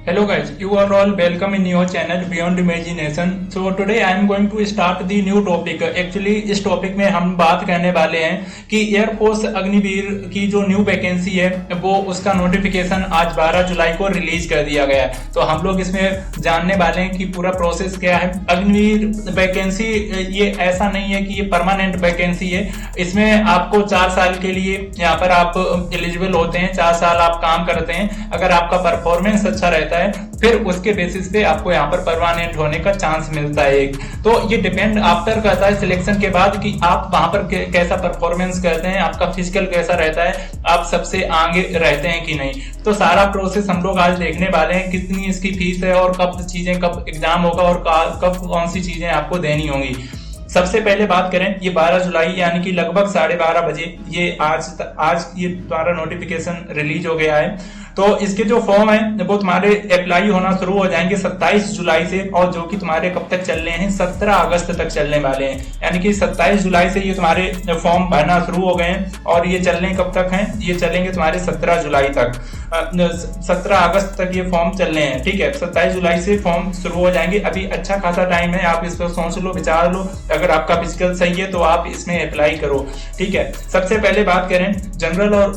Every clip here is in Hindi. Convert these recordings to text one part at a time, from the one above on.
Hello guys, you are all welcome in your channel Beyond Imagination. So today I am going to start the new topic. Actually इस टॉपिक में हम बात करने वाले हैं कि एयरफोर्स अग्निवीर की जो न्यू वैकेंसी है वो उसका नोटिफिकेशन आज 12 जुलाई को रिलीज कर दिया गया है। तो हम लोग इसमें जानने वाले हैं कि पूरा प्रोसेस क्या है। अग्निवीर वैकेंसी ये ऐसा नहीं है कि ये परमानेंट वैकेंसी है, इसमें आपको 4 साल के लिए यहाँ पर आप एलिजिबल होते हैं। 4 साल आप काम करते हैं, अगर आपका परफॉर्मेंस अच्छा रहता है फिर उसके बेसिस पे आपको यहाँ पर परमानेंट होने का चांस मिलता है। तो ये डिपेंड आफ्टर करता है सिलेक्शन के बाद कि आप वहां पर कैसा परफॉर्मेंस करते हैं, आपका फिजिकल कैसा रहता है, आप सबसे आगे रहते हैं कि नहीं। तो सारा प्रोसेस हम लोग आज देखने वाले हैं, कितनी इसकी फीस है और कब एग्जाम होगा और कब कौन सी चीजें आपको देनी होंगी। सबसे पहले बात करें, ये 12 जुलाई यानी कि लगभग 12:30 बजे ये आज ये तुम्हारा नोटिफिकेशन रिलीज हो गया है। तो इसके जो फॉर्म है वो तुम्हारे अप्लाई होना शुरू हो जाएंगे 27 जुलाई से, और जो कि तुम्हारे कब तक चलने हैं 17 अगस्त तक चलने वाले हैं। यानी कि 27 जुलाई से ये तुम्हारे फॉर्म भरना शुरू हो गए हैं और ये चलने कब तक हैं, ये चलेंगे तुम्हारे 17 जुलाई तक, 17 अगस्त तक ये फॉर्म चलने हैं। ठीक है, 27 जुलाई से फॉर्म शुरू हो जाएंगे। अभी अच्छा खासा टाइम है, आप इस पर सोच लो, विचार लो। अगर आपका फिजिकल सही है तो आप इसमें अप्लाई करो। ठीक है, सबसे पहले बात करें जनरल और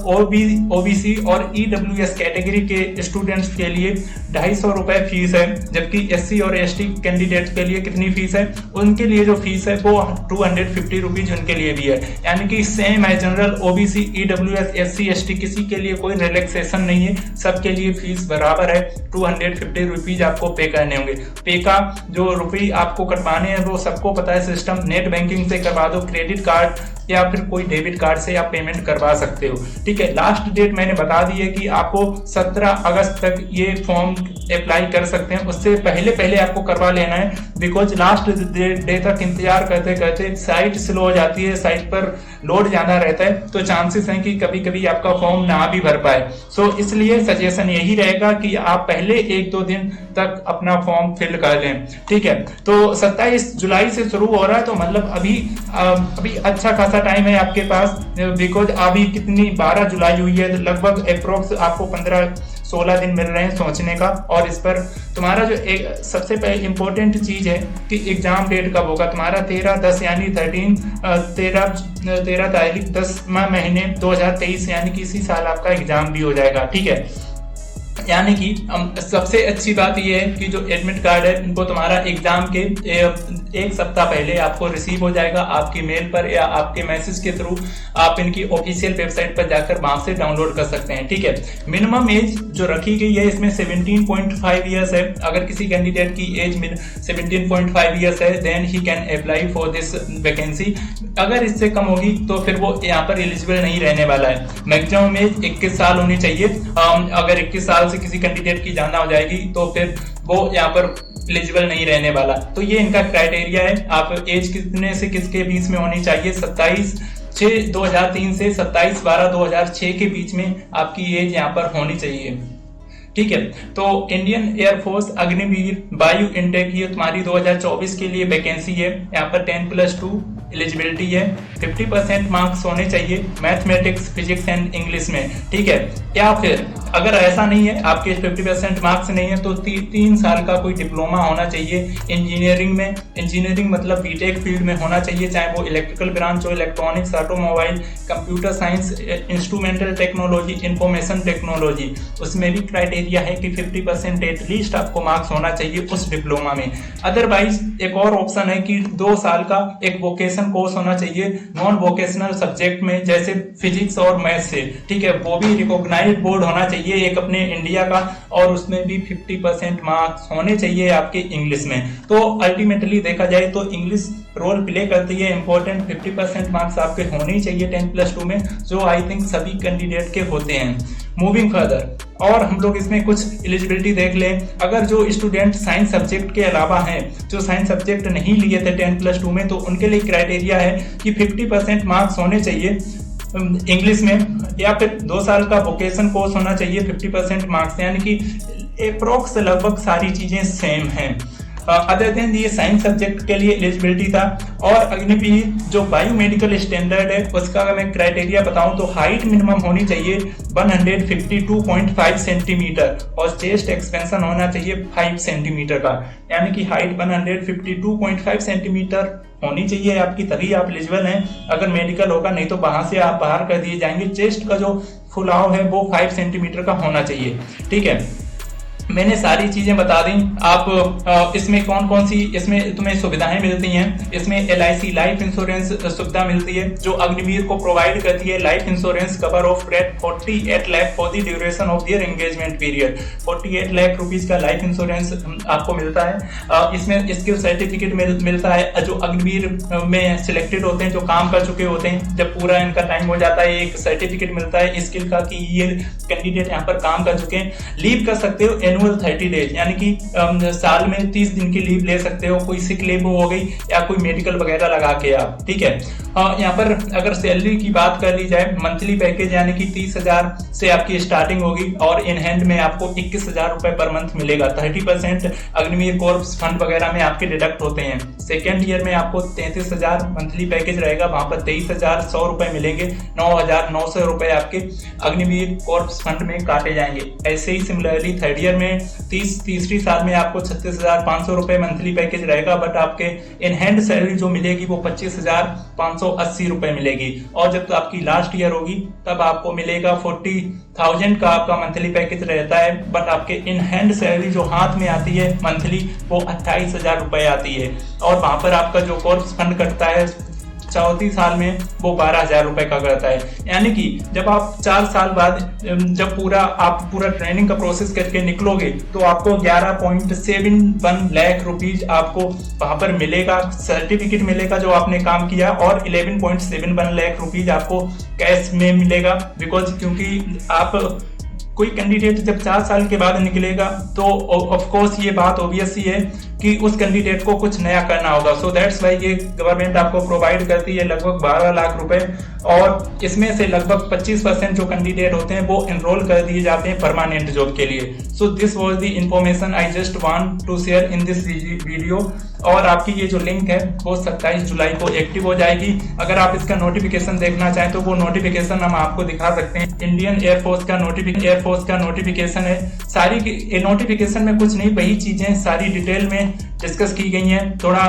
ओबीसी और ईडब्ल्यूएस कैटेगरी के स्टूडेंट्स के लिए 250 रुपए फीस है, जबकि एससी और एसटी कैंडिडेट के लिए कितनी फीस है, उनके लिए जो फीस है वो 250 रुपीज उनके लिए भी है। यानी कि सेम है, general OBC EWS SC ST किसी के लिए कोई रिलैक्सेशन नहीं है, सबके लिए फीस बराबर है। 250 रुपीज आपको पे करने होंगे। पे का जो रुपये आपको कटवाने हैं वो सबको पता है, सिस्टम नेट बैंकिंग से करवा दो, क्रेडिट कार्ड या फिर कोई डेबिट कार्ड से आप पेमेंट करवा सकते हो। ठीक है, लास्ट डेट मैंने बता दी है कि आपको 17 अगस्त तक ये फॉर्म अप्लाई कर सकते हैं। उससे पहले आपको करवा लेना है, बिकॉज लास्ट डे तक इंतजार करते करते साइट स्लो हो जाती है, साइट पर लोड ज्यादा रहता है, तो चांसेस हैं कि कभी कभी आपका फॉर्म ना भी भर पाए। सो इसलिए सजेशन यही रहेगा कि आप पहले 1-2 दिन तक अपना फॉर्म फिल कर लें। ठीक है, तो 27 जुलाई से शुरू हो रहा है, तो मतलब अभी अच्छा खासा टाइम है आपके पास, बिकॉज अभी कितनी 12 जुलाई हुई है, तो लगभग अप्रोक्स आपको 15-16 दिन मिल रहे हैं सोचने का। और इस पर तुम्हारा जो एक सबसे पहले इंपॉर्टेंट चीज है कि एग्जाम डेट कब होगा तुम्हारा, 13/10 यानी 13 तारीख 10 महीने 2023 यानी कि इसी साल आपका एग्जाम भी हो जाएगा। ठीक है, यानी कि सबसे अच्छी बात यह है कि जो एडमिट कार्ड है इनको तुम्हारा एग्जाम के 1 सप्ताह पहले आपको रिसीव हो जाएगा, आपकी मेल पर या आपके मैसेज के थ्रू। आप इनकी ऑफिशियल वेबसाइट पर जाकर वहां से डाउनलोड कर सकते हैं। ठीक है, मिनिमम एज जो रखी गई है इसमें 17.5 ईयर्स है। अगर किसी कैंडिडेट की एज 17.5 ईयर्स है then he can apply for this vacancy. अगर इससे कम होगी तो फिर वो यहाँ पर एलिजिबल नहीं रहने वाला है। मैक्सिमम एज 21 साल होनी चाहिए। अगर 21 साल से किसी कैंडिडेट की ज्यादा हो जाएगी तो फिर वो यहाँ पर एलिजिबल नहीं रहने वाला। तो ये इनका क्राइटेरिया है। आप एज कितने से किसके बीच में होनी चाहिए, 27/6/2003 से 27/12/2006 के बीच में आपकी एज यहाँ पर होनी चाहिए। ठीक है, तो इंडियन एयरफोर्स अग्निवीर वायु इंटेक ये तुम्हारी 2024 के लिए वैकेंसी है। यहाँ पर 10+2 एलिजिबिलिटी है, 50% मार्क्स होने चाहिए मैथमेटिक्स, फिजिक्स एंड इंग्लिश में। ठीक है, या फिर अगर ऐसा नहीं है, आपके 50% मार्क्स नहीं है, तो 3 साल का कोई डिप्लोमा होना चाहिए इंजीनियरिंग में। इंजीनियरिंग मतलब बीटेक फील्ड में होना चाहिए, चाहे वो इलेक्ट्रिकल ब्रांच हो, electronics, automobile, computer science, instrumental technology, information technology. उसमें भी क्राइटेरिया है कि 50% एटलीस्ट आपको मार्क्स होना चाहिए उस डिप्लोमा में। अदरवाइज एक और ऑप्शन है कि 2 साल का एक वोकेशन कोर्स होना चाहिए नॉन वोकेशनल सब्जेक्ट में, जैसे फिजिक्स और मैथ से। ठीक है, वो भी रिकॉग्नाइज्ड बोर्ड होना चाहिए एक अपने इंडिया का, और उसमें भी 50% मार्क्स होने चाहिए आपके इंग्लिश में। तो अल्टीमेटली देखा जाए तो इंग्लिश रोल प्ले करती है इंपॉर्टेंट। 50% मार्क्स आपके होने ही चाहिए 10+2 में, जो आई थिंक सभी कैंडिडेट के होते हैं। मूविंग फर्दर, और हम लोग इसमें कुछ एलिजिबिलिटी देख लें। अगर जो स्टूडेंट साइंस सब्जेक्ट के अलावा हैं, जो साइंस सब्जेक्ट नहीं लिए थे 10+2 में, तो उनके लिए क्राइटेरिया है कि 50% मार्क्स होने चाहिए इंग्लिश में, या फिर 2 साल का वोकेशन कोर्स होना चाहिए 50% मार्क्स। यानी कि अप्रोक्स लगभग सारी चीजें सेम हैं। अदर देन ये साइंस सब्जेक्ट के लिए एलिजिबिलिटी था। और अग्निवीर जो बायोमेडिकल स्टैंडर्ड है उसका अगर मैं क्राइटेरिया बताऊं तो हाइट मिनिमम होनी चाहिए 152.5 सेंटीमीटर और चेस्ट एक्सपेंशन होना चाहिए 5 सेंटीमीटर का, यानी कि हाइट 152.5 सेंटीमीटर होनी चाहिए आपकी, तभी आप एलिजिबल हैं। अगर मेडिकल होगा, नहीं तो वहां से आप बाहर कर दिए जाएंगे। चेस्ट का जो फुलाव है वो 5 सेंटीमीटर का होना चाहिए। ठीक है, मैंने सारी चीजें बता दी। आप इसमें कौन कौन सी इसमें तुम्हें सुविधाएं मिलती हैं। इसमें LIC लाइफ इंश्योरेंस सुविधा मिलती है जो अग्निवीर को प्रोवाइड करती है। Life insurance cover of 48 lakh for the duration of their engagement period. 48 lakh rupees का लाइफ इंश्योरेंस आपको मिलता है। इसमें इसके सर्टिफिकेट मिलता है जो अग्निवीर में सिलेक्टेड होते हैं, जो काम कर चुके होते हैं। जब पूरा इनका टाइम हो जाता है एक सर्टिफिकेट मिलता है स्किल का कि ये कैंडिडेट यहाँ पर काम कर चुके हैं। लीव कर सकते हो एनुअल 30 डेज, यानी कि साल में 30 दिन की लीव ले सकते हो। कोई सिक लीव हो गई या कोई मेडिकल वगैरह लगा के आप। ठीक है, यहाँ पर अगर सैलरी की बात कर ली जाए, मंथली पैकेज यानी कि 30,000 से आपकी स्टार्टिंग होगी और इन हैंड में आपको 21,000 रुपए पर मंथ मिलेगा। 30% अग्निवीर कॉर्प्स फंड वगैरह में आपके डिडक्ट होते हैं। सेकेंड ईयर में आपको 33,000 मंथली पैकेज रहेगा, वहां पर 23,100 रुपए मिलेंगे। 9,900 रुपए आपके अग्निवीर कॉर्प्स फंड में काटे जाएंगे। ऐसे ही सिमिलरली थर्ड ईयर में तीसरी साल में आपको 36,500 रुपए मंथली पैकेज रहेगा, बट आपके इन हैंड सैलरी जो मिलेगी वो 25,580 रुपए मिलेगी। और जब तो आपकी लास्ट ईयर होगी तब आपको मिलेगा 40,000 का आपका मंथली पैकेज रहता है, बट आपके इन हैंड सैलरी जो हाथ में आती है मंथली वो 28,000 रुपए आती है। और वहां पर आपका जो कॉर्प्स फंड कटता है चौथी साल में वो 12,000 रुपए का करता है। यानी कि जब आप 4 साल बाद जब आप पूरा ट्रेनिंग का प्रोसेस करके निकलोगे तो आपको 11.71 लाख रुपीज आपको वहां पर मिलेगा, सर्टिफिकेट मिलेगा जो आपने काम किया, और 11.71 लाख रुपीज आपको कैश में मिलेगा। बिकॉज क्योंकि आप कोई कैंडिडेट जब 4 साल के बाद निकलेगा तो ऑफ कोर्स ये बात ऑब्वियस ही है कि उस कैंडिडेट को कुछ नया करना होगा। सो दैट्स वाई ये गवर्नमेंट आपको प्रोवाइड करती है लगभग 12 लाख रुपए, और इसमें से लगभग 25% जो कैंडिडेट होते हैं वो एनरोल कर दिए जाते हैं परमानेंट जॉब के लिए। So this was the information I just want to share in this video. और आपकी ये जो लिंक है वो 27 जुलाई को एक्टिव हो जाएगी। अगर आप इसका नोटिफिकेशन देखना चाहें तो वो नोटिफिकेशन हम आपको दिखा सकते हैं। इंडियन एयरफोर्स का नोटिफिकेशन है। सारी नोटिफिकेशन में कुछ नहीं, वही चीजें सारी डिटेल में डिस्कस की गई हैं। थोड़ा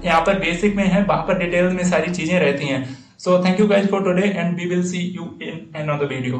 यहाँ पर बेसिक में है, वहां पर डिटेल में सारी चीजें रहती हैं। So thank you guys for today and we will see you in another video.